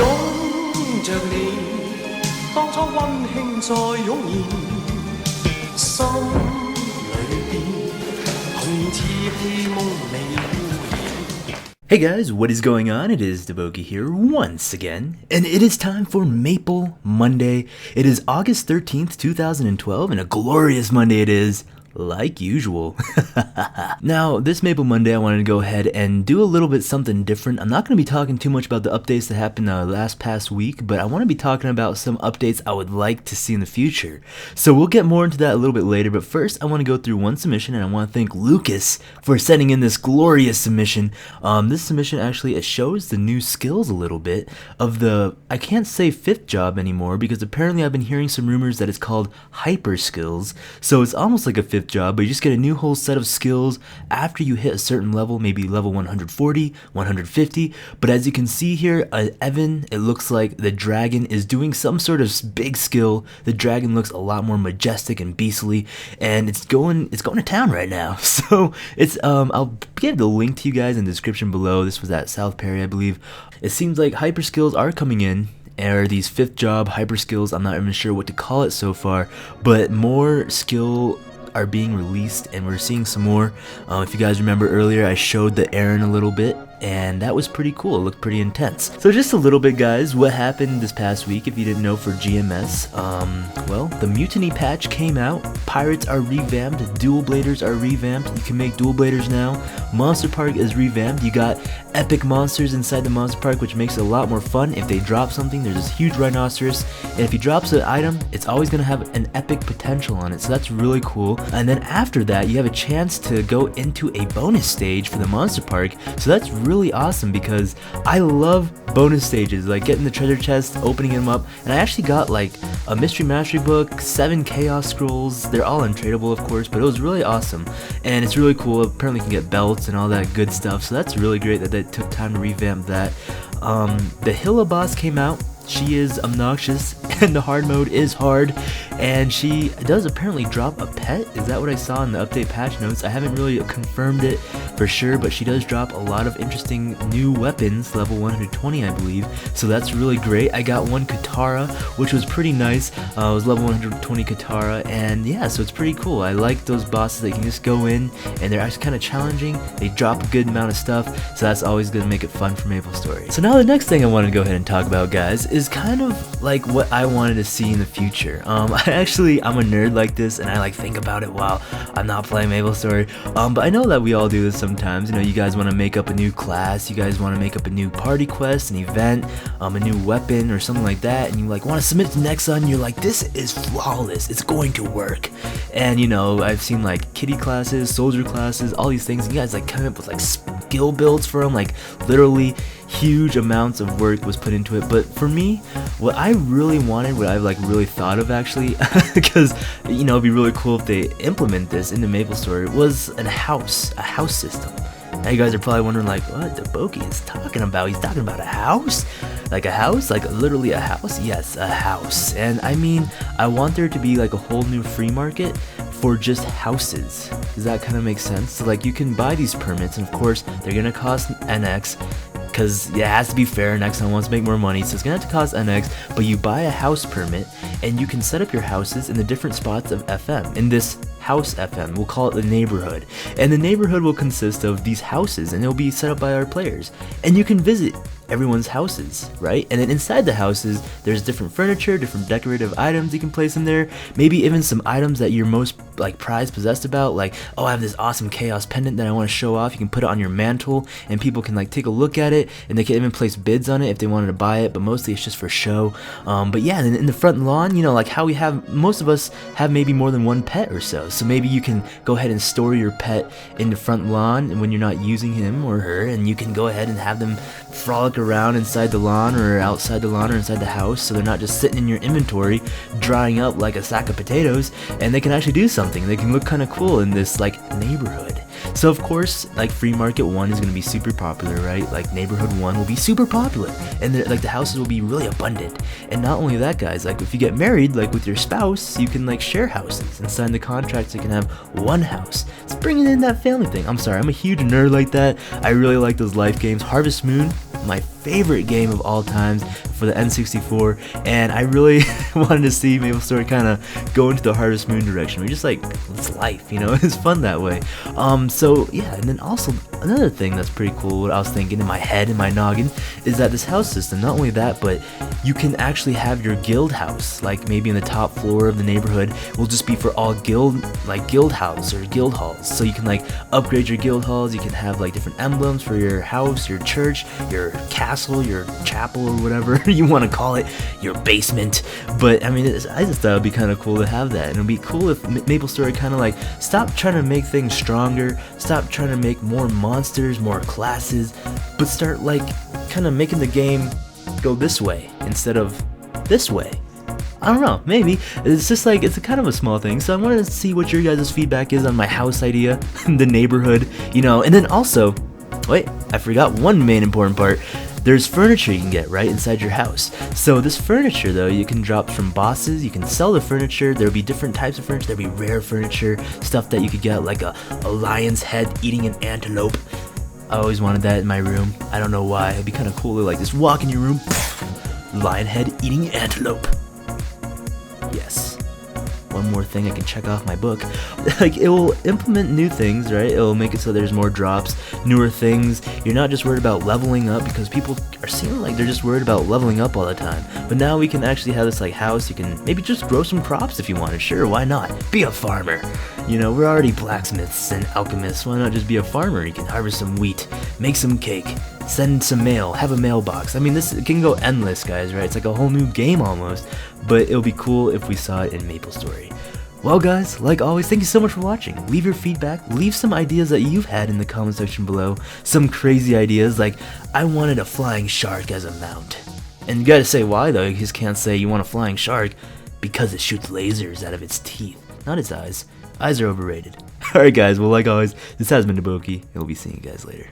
擁着你，當初溫馨再湧現，心裏邊童稚氣夢未污染。 Hey guys, what is going on? It is DaBoki here once again, and it is time for Maple Monday. It is August 13th, 2012, and a glorious Monday it is. Like usual. Now, this Maple Monday, I wanted to go ahead and do a little bit something different. I'm not going to be talking too much about the updates that happened past week, but I want to be talking about some updates I would like to see in the future. So we'll get more into that a little bit later, but first I want to go through one submission, and I want to thank Lucas for sending in this glorious submission. This submission actually, it shows the new skills a little bit of the, I can't say fifth job anymore, because apparently I've been hearing some rumors that it's called hyper skills, so it's almost like a fifth job, but you just get a new whole set of skills after you hit a certain level, maybe level 140, 150. But as you can see here, Evan, it looks like the dragon is doing some sort of big skill. The dragon looks a lot more majestic and beastly, and it's going to town right now. So it's I'll give the link to you guys in the description below. This was at South Perry, I believe. It seems like hyper skills are coming in. Or these fifth job hyper skills, I'm not even sure what to call it so far, but more skill are being released, and we're seeing some more. If you guys remember earlier, I showed the Aaron a little bit, and that was pretty cool. It looked pretty intense. So just a little bit, guys, what happened this past week, if you didn't know, for GMS. Well, the Mutiny patch came out. Pirates are revamped. Dual Bladers are revamped. You can make Dual Bladers now. Monster Park is revamped. You got epic monsters inside the Monster Park, which makes it a lot more fun. If they drop something, there's this huge rhinoceros, and if he drops an item, it's always going to have an epic potential on it, so that's really cool. And then after that, you have a chance to go into a bonus stage for the Monster Park, so that's really awesome because I love bonus stages, like getting the treasure chest, opening them up, and I actually got like a mystery mastery book, 7 chaos scrolls. They're all untradeable, of course, but it was really awesome, and it's really cool. Apparently you can get belts and all that good stuff, so that's really great that they took time to revamp that. The Hilla boss came out. She is obnoxious, and the hard mode is hard, and she does apparently drop a pet. Is that what I saw in the update patch notes? I haven't really confirmed it for sure, but she does drop a lot of interesting new weapons, level 120 I believe, so that's really great. I got one Katara, which was pretty nice. It was level 120 Katara, and yeah, so it's pretty cool. I like those bosses that you can just go in, and they're actually kind of challenging. They drop a good amount of stuff, so that's always going to make it fun for MapleStory. So now the next thing I want to go ahead and talk about, guys, is kind of like what I wanted to see in the future. I'm a nerd like this, and I like think about it while I'm not playing MapleStory. But I know that we all do this sometimes. You know, you guys want to make up a new class, you guys want to make up a new party quest, an event, a new weapon or something like that, and you like want to submit to Nexa, and you're like, this is flawless, it's going to work. And you know, I've seen like kitty classes, soldier classes, all these things, and you guys like come up with like skill builds for them, like literally huge amounts of work was put into it. But for me, what I really wanted, what I've like really thought of actually, because you know, it'd be really cool if they implement this into MapleStory, was a house system. Now you guys are probably wondering like, what DaBoki is talking about? He's talking about a house? Like a house? Like literally a house? Yes, a house. And I mean, I want there to be like a whole new free market for just houses. Does that kind of make sense? So like you can buy these permits, and of course they're gonna cost NX, because it has to be fair. Next time wants to make more money, so it's gonna have to cost NX, but you buy a house permit and you can set up your houses in the different spots of FM. In this house FM, we'll call it the neighborhood, and the neighborhood will consist of these houses, and they'll be set up by our players, and you can visit everyone's houses, right? And then inside the houses, there's different furniture, different decorative items you can place in there, maybe even some items that you're most like prized possessed about, like, oh, I have this awesome chaos pendant that I want to show off. You can put it on your mantle, and people can like take a look at it, and they can even place bids on it if they wanted to buy it, but mostly it's just for show. But yeah, in the front lawn, you know, like how we have, most of us have maybe more than one pet or so maybe you can go ahead and store your pet in the front lawn when you're not using him or her, and you can go ahead and have them frolic around inside the lawn or outside the lawn or inside the house, so they're not just sitting in your inventory drying up like a sack of potatoes, and they can actually do something. They can look kind of cool in this like neighborhood. So of course, like Free Market 1 is going to be super popular, right? Like Neighborhood 1 will be super popular, and like the houses will be really abundant. And not only that, guys, like if you get married, like with your spouse, you can like share houses and sign the contracts. You can have one house. It's bringing in that family thing. I'm sorry, I'm a huge nerd like that. I really like those life games. Harvest Moon, my favorite game of all times for the N64, and I really wanted to see MapleStory kind of go into the Harvest Moon direction. We're just like, it's life, you know, it's fun that way. So yeah, and then also another thing that's pretty cool, what I was thinking in my head, in my noggin, is that this house system, not only that, but you can actually have your guild house, like maybe in the top floor of the neighborhood, will just be for all guild house or guild halls. So you can like upgrade your guild halls, you can have like different emblems for your house, your church, your castle, your chapel, or whatever you want to call it, your basement. But I mean, I just thought it would be kind of cool to have that, and it would be cool if MapleStory kind of like stop trying to make things stronger, stop trying to make more monsters, more classes, but start like kind of making the game go this way instead of this way. I don't know, maybe. It's just like, it's a kind of a small thing, so I wanted to see what your guys' feedback is on my house idea, the neighborhood, you know, and then also, wait, I forgot one main important part. There's furniture you can get right inside your house. So this furniture though, you can drop from bosses, you can sell the furniture, there'll be different types of furniture, there'll be rare furniture, stuff that you could get like a lion's head eating an antelope. I always wanted that in my room. I don't know why, it'd be kind of cool to like just walk in your room, lion head eating antelope. Yes. One more thing I can check off my book. Like, it will implement new things, right? It will make it so there's more drops, newer things. You're not just worried about leveling up, because people are seeming like they're just worried about leveling up all the time. But now we can actually have this like house. You can maybe just grow some crops if you wanted. Sure, why not? Be a farmer. You know, we're already blacksmiths and alchemists. Why not just be a farmer? You can harvest some wheat, make some cake, send some mail, have a mailbox. I mean, this can go endless, guys, right? It's like a whole new game almost, but it'll be cool if we saw it in MapleStory. Well guys, like always, thank you so much for watching. Leave your feedback, leave some ideas that you've had in the comment section below. Some crazy ideas, like I wanted a flying shark as a mount. And you gotta say why though, you just can't say you want a flying shark because it shoots lasers out of its teeth, not its eyes. Eyes are overrated. Alright guys, well like always, this has been DaBoki, and we'll be seeing you guys later.